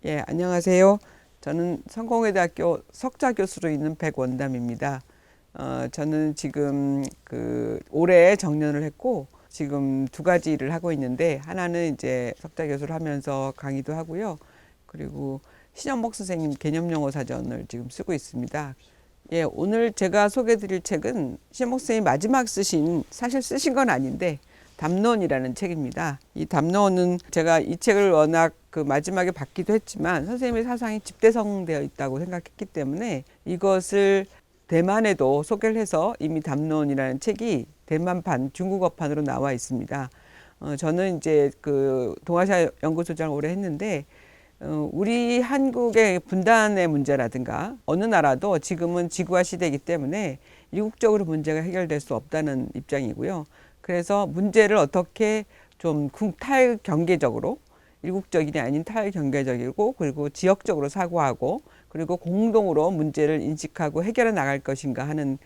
예, 안녕하세요. 저는 성공회대학교 석좌 교수로 있는 백원담입니다. 저는 지금 올해 정년을 했고 지금 두 가지 일을 하고 있는데 하나는 이제 석좌 교수를 하면서 강의도 하고요. 그리고 신현복 선생님 개념용어 사전을 지금 쓰고 있습니다. 예, 오늘 제가 소개드릴 책은 신현복 선생님이 마지막 사실 쓰신 건 아닌데 담론이라는 책입니다. 이 담론은 제가 이 책을 워낙 마지막에 받기도 했지만 선생님의 사상이 집대성되어 있다고 생각했기 때문에 이것을 대만에도 소개를 해서 이미 담론이라는 책이 대만판 중국어판으로 나와 있습니다. 저는 이제 동아시아 연구소장을 오래 했는데 우리 한국의 분단의 문제라든가 어느 나라도 지금은 지구화 시대이기 때문에 이국적으로 문제가 해결될 수 없다는 입장이고요. 그래서 문제를 어떻게 좀 탈경계적으로 일국적이 아닌 탈경계적이고 그리고 지역적으로 사고하고 그리고 공동으로 문제를 인식하고 해결해 나갈 것인가 하는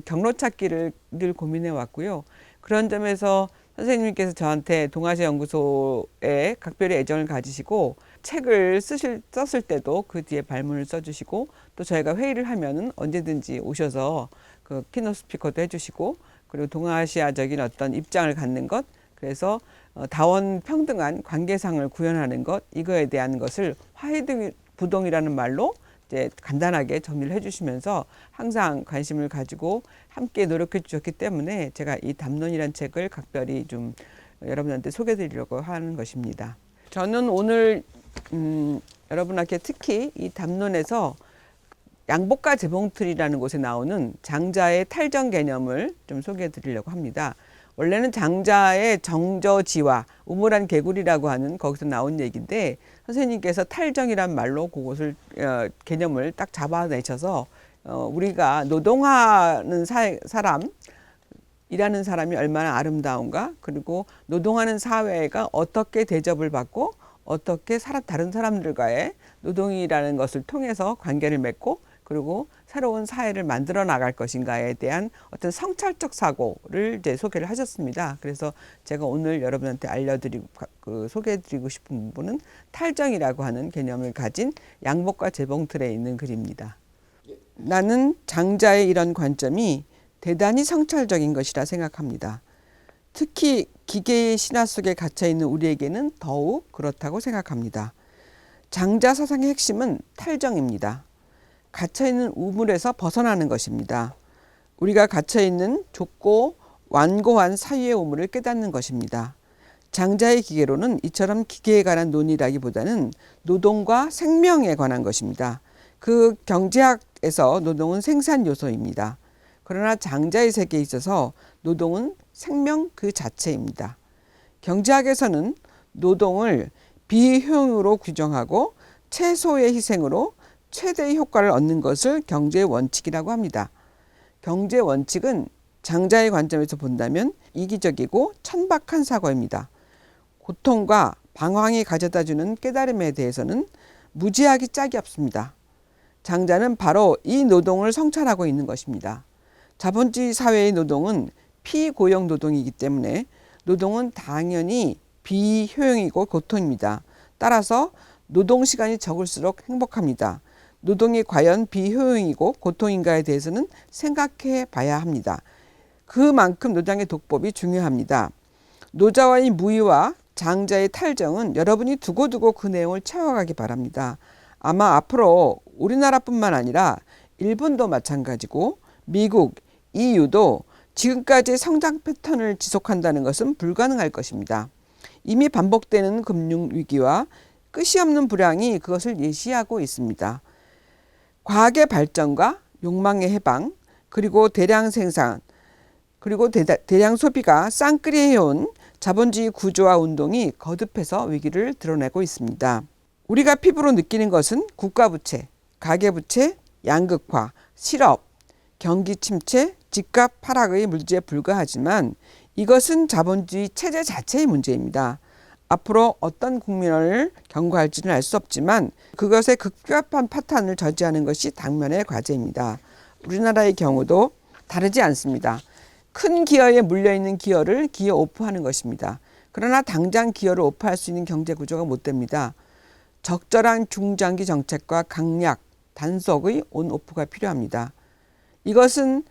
경로 찾기를 늘 고민해 왔고요. 그런 점에서 선생님께서 저한테 동아시아 연구소에 각별히 애정을 가지시고 책을 썼을 때도 그 뒤에 발문을 써주시고 또 저희가 회의를 하면은 언제든지 오셔서 키노트 스피커도 해주시고 그리고 동아시아적인 어떤 입장을 갖는 것, 그래서 다원 평등한 관계상을 구현하는 것, 이거에 대한 것을 화해부동이라는 말로 이제 간단하게 정리를 해주시면서 항상 관심을 가지고 함께 노력해 주셨기 때문에 제가 이 담론이라는 책을 각별히 좀 여러분한테 소개드리려고 하는 것입니다. 저는 오늘 여러분한테 특히 이 담론에서 양복과 재봉틀이라는 곳에 나오는 장자의 탈정 개념을 좀 소개해 드리려고 합니다. 원래는 장자의 정저지와 우물안 개구리라고 하는 거기서 나온 얘기인데 선생님께서 탈정이란 말로 그것을 개념을 딱 잡아내셔서 우리가 노동하는 사람 일하는 사람이 얼마나 아름다운가 그리고 노동하는 사회가 어떻게 대접을 받고 어떻게 다른 사람들과의 노동이라는 것을 통해서 관계를 맺고 그리고 새로운 사회를 만들어 나갈 것인가에 대한 어떤 성찰적 사고를 이제 소개를 하셨습니다. 그래서 제가 오늘 여러분한테 소개해드리고 싶은 부분은 탈정이라고 하는 개념을 가진 양복과 재봉틀에 있는 글입니다. 나는 장자의 이런 관점이 대단히 성찰적인 것이라 생각합니다. 특히 기계의 신화 속에 갇혀 있는 우리에게는 더욱 그렇다고 생각합니다. 장자 사상의 핵심은 탈정입니다. 갇혀있는 우물에서 벗어나는 것입니다. 우리가 갇혀있는 좁고 완고한 사유의 우물을 깨닫는 것입니다. 장자의 기계로는 이처럼 기계에 관한 논의라기보다는 노동과 생명에 관한 것입니다. 경제학에서 노동은 생산 요소입니다. 그러나 장자의 세계에 있어서 노동은 생명 그 자체입니다. 경제학에서는 노동을 비효용으로 규정하고 최소의 희생으로 최대의 효과를 얻는 것을 경제의 원칙이라고 합니다. 경제의 원칙은 장자의 관점에서 본다면 이기적이고 천박한 사고입니다. 고통과 방황이 가져다주는 깨달음에 대해서는 무지하기 짝이 없습니다. 장자는 바로 이 노동을 성찰하고 있는 것입니다. 자본주의 사회의 노동은 피고용 노동이기 때문에 노동은 당연히 비효용이고 고통입니다. 따라서 노동시간이 적을수록 행복합니다. 노동이 과연 비효용이고 고통인가에 대해서는 생각해 봐야 합니다. 그만큼 노장의 독법이 중요합니다. 노자와의 무의와 장자의 탈정은 여러분이 두고두고 그 내용을 채워가기 바랍니다. 아마 앞으로 우리나라뿐만 아니라 일본도 마찬가지고 미국, EU도 지금까지의 성장 패턴을 지속한다는 것은 불가능할 것입니다. 이미 반복되는 금융위기와 끝이 없는 불황이 그것을 예시하고 있습니다. 과학의 발전과 욕망의 해방, 그리고 대량 생산, 그리고 대량 소비가 쌍끌이해온 자본주의 구조와 운동이 거듭해서 위기를 드러내고 있습니다. 우리가 피부로 느끼는 것은 국가부채, 가계부채, 양극화, 실업, 경기 침체, 집값 하락의 물질에 불과하지만 이것은 자본주의 체제 자체의 문제입니다. 앞으로 어떤 국면을 경고할지는 알 수 없지만 그것의 급격한 파탄을 저지하는 것이 당면의 과제입니다. 우리나라의 경우도 다르지 않습니다. 큰 기여에 물려있는 기여를 기여 오프하는 것입니다. 그러나 당장 기여를 오프할 수 있는 경제 구조가 못 됩니다. 적절한 중장기 정책과 강약, 단속의 온오프가 필요합니다. 이것은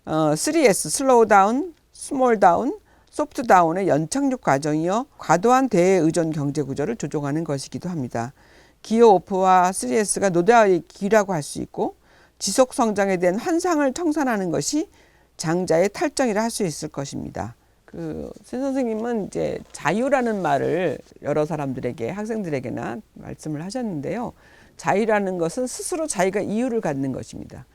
3S, 슬로우 다운, 스몰 다운, 소프트 다운의 연착륙 과정이어 과도한 대의존 경제 구조를 조종하는 것이기도 합니다. 기호 오프와 3S가 노대화의 기라고 할 수 있고 지속 성장에 대한 환상을 청산하는 것이 장자의 탈정이라 할 수 있을 것입니다. 신 선생님은 이제 자유라는 말을 여러 사람들에게, 학생들에게나 말씀을 하셨는데요. 자유라는 것은 스스로 자기가 이유를 갖는 것입니다.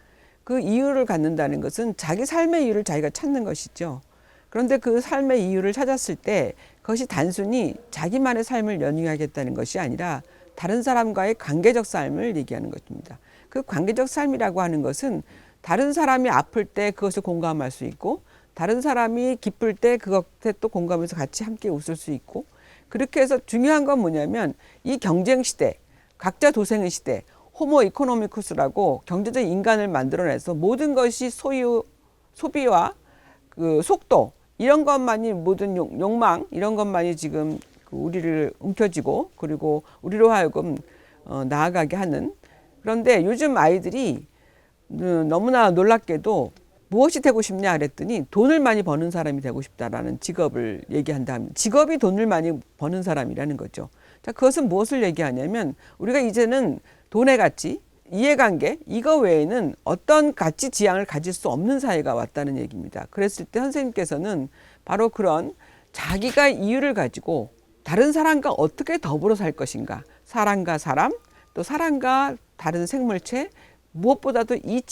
그 이유를 갖는다는 것은 자기 삶의 이유를 자기가 찾는 것이죠. 그런데 그 삶의 이유를 찾았을 때 그것이 단순히 자기만의 삶을 연유하겠다는 것이 아니라 다른 사람과의 관계적 삶을 얘기하는 것입니다. 그 관계적 삶이라고 하는 것은 다른 사람이 아플 때 그것을 공감할 수 있고 다른 사람이 기쁠 때 그것에 또 공감해서 같이 함께 웃을 수 있고, 그렇게 해서 중요한 건 뭐냐면 이 경쟁 시대, 각자 도생의 시대, 호모 이코노미쿠스라고 경제적 인간을 만들어내서 모든 것이 소유, 소비와 그 속도 이런 것만이, 모든 욕망 이런 것만이 지금 우리를 움켜쥐고 그리고 우리로 하여금 나아가게 하는. 그런데 요즘 아이들이 너무나 놀랍게도 무엇이 되고 싶냐 그랬더니 돈을 많이 버는 사람이 되고 싶다라는 직업을 얘기한다 합니다. 직업이 돈을 많이 버는 사람이라는 거죠. 자, 그것은 무엇을 얘기하냐면 우리가 이제는 돈의 가치, 이해관계 이거 외에는 어떤 가치 지향을 가질 수 없는 사회가 왔다는 얘기입니다. 그랬을 때 선생님께서는 바로 그런 자기가 이유를 가지고 다른 사람과 어떻게 더불어 살 것인가, 사람과 사람, 또 사람과 다른 생물체, 무엇보다도 이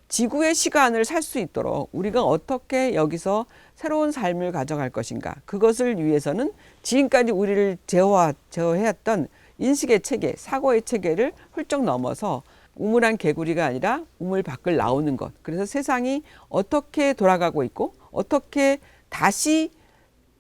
지구의 시간을 살 수 있도록 우리가 어떻게 여기서 새로운 삶을 가져갈 것인가, 그것을 위해서는 지금까지 우리를 제어해왔던 인식의 체계, 사고의 체계를 훌쩍 넘어서 우물안 개구리가 아니라 우물 밖을 나오는 것. 그래서 세상이 어떻게 돌아가고 있고 어떻게 다시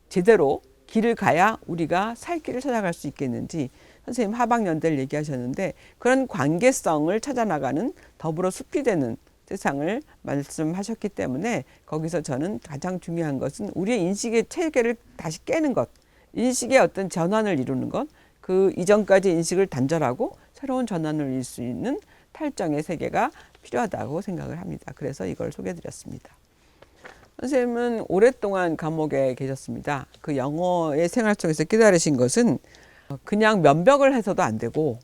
제대로 길을 가야 우리가 살 길을 찾아갈 수 있겠는지, 선생님 하박연대를 얘기하셨는데 그런 관계성을 찾아나가는 더불어 숲이 되는 세상을 말씀하셨기 때문에 거기서 저는 가장 중요한 것은 우리의 인식의 체계를 다시 깨는 것, 인식의 어떤 전환을 이루는 것, 그 이전까지 인식을 단절하고 새로운 전환을 이룰 수 있는 탈정의 세계가 필요하다고 생각을 합니다. 그래서 이걸 소개해드렸습니다. 선생님은 오랫동안 감옥에 계셨습니다. 그 영어의 생활 속에서 깨달으신 것은 그냥 면벽을 해서도 안 되고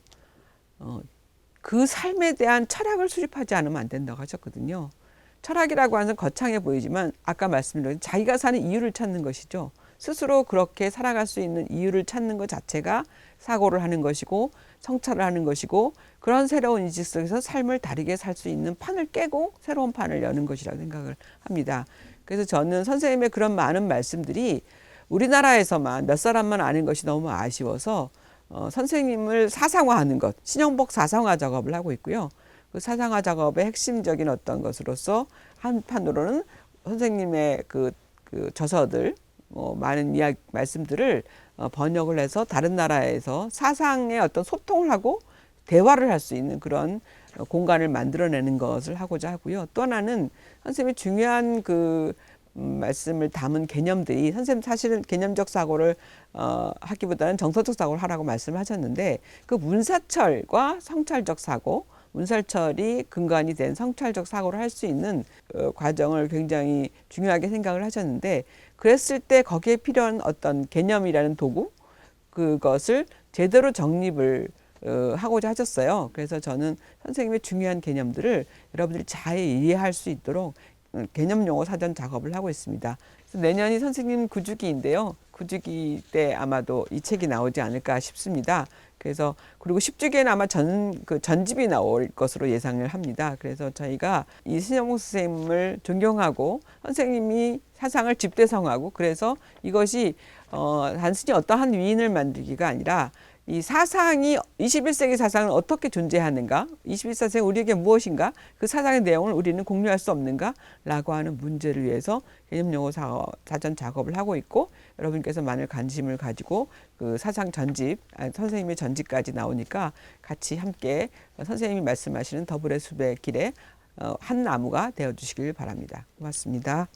그 삶에 대한 철학을 수립하지 않으면 안 된다고 하셨거든요. 철학이라고 하는 건 거창해 보이지만 아까 말씀드린 자기가 사는 이유를 찾는 것이죠. 스스로 그렇게 살아갈 수 있는 이유를 찾는 것 자체가 사고를 하는 것이고 성찰을 하는 것이고, 그런 새로운 인식 속에서 삶을 다르게 살 수 있는 판을 깨고 새로운 판을 여는 것이라고 생각을 합니다. 그래서 저는 선생님의 그런 많은 말씀들이 우리나라에서만 몇 사람만 아는 것이 너무 아쉬워서 선생님을 사상화하는 것, 신영복 사상화 작업을 하고 있고요. 그 사상화 작업의 핵심적인 어떤 것으로서 한편으로는 선생님의 그 저서들, 많은 이야기, 말씀들을 번역을 해서 다른 나라에서 사상의 어떤 소통을 하고 대화를 할 수 있는 그런 공간을 만들어내는 것을 하고자 하고요. 또 하나는 선생님이 중요한 말씀을 담은 개념들이, 선생님 사실은 개념적 사고를 하기보다는 정서적 사고를 하라고 말씀하셨는데 그 문사철과 성찰적 사고, 문사철이 근간이 된 성찰적 사고를 할 수 있는 과정을 굉장히 중요하게 생각을 하셨는데, 그랬을 때 거기에 필요한 어떤 개념이라는 도구, 그것을 제대로 정립을 하고자 하셨어요. 그래서 저는 선생님의 중요한 개념들을 여러분들이 잘 이해할 수 있도록 개념 용어 사전 작업을 하고 있습니다. 그래서 내년이 선생님 9주기인데요. 9주기 때 아마도 이 책이 나오지 않을까 싶습니다. 그래서 그리고 10주기에는 아마 전집이 나올 것으로 예상을 합니다. 그래서 저희가 이 신영복 선생님을 존경하고 선생님이 사상을 집대성하고, 그래서 이것이 단순히 어떠한 위인을 만들기가 아니라 이 사상이 21세기 사상은 어떻게 존재하는가, 21세기 우리에게 무엇인가, 그 사상의 내용을 우리는 공유할 수 없는가 라고 하는 문제를 위해서 개념용어 사전 작업을 하고 있고, 여러분께서 많은 관심을 가지고 그 사상 전집, 선생님의 전집까지 나오니까 같이 함께 선생님이 말씀하시는 더불의 숲의 길에 한 나무가 되어주시길 바랍니다. 고맙습니다.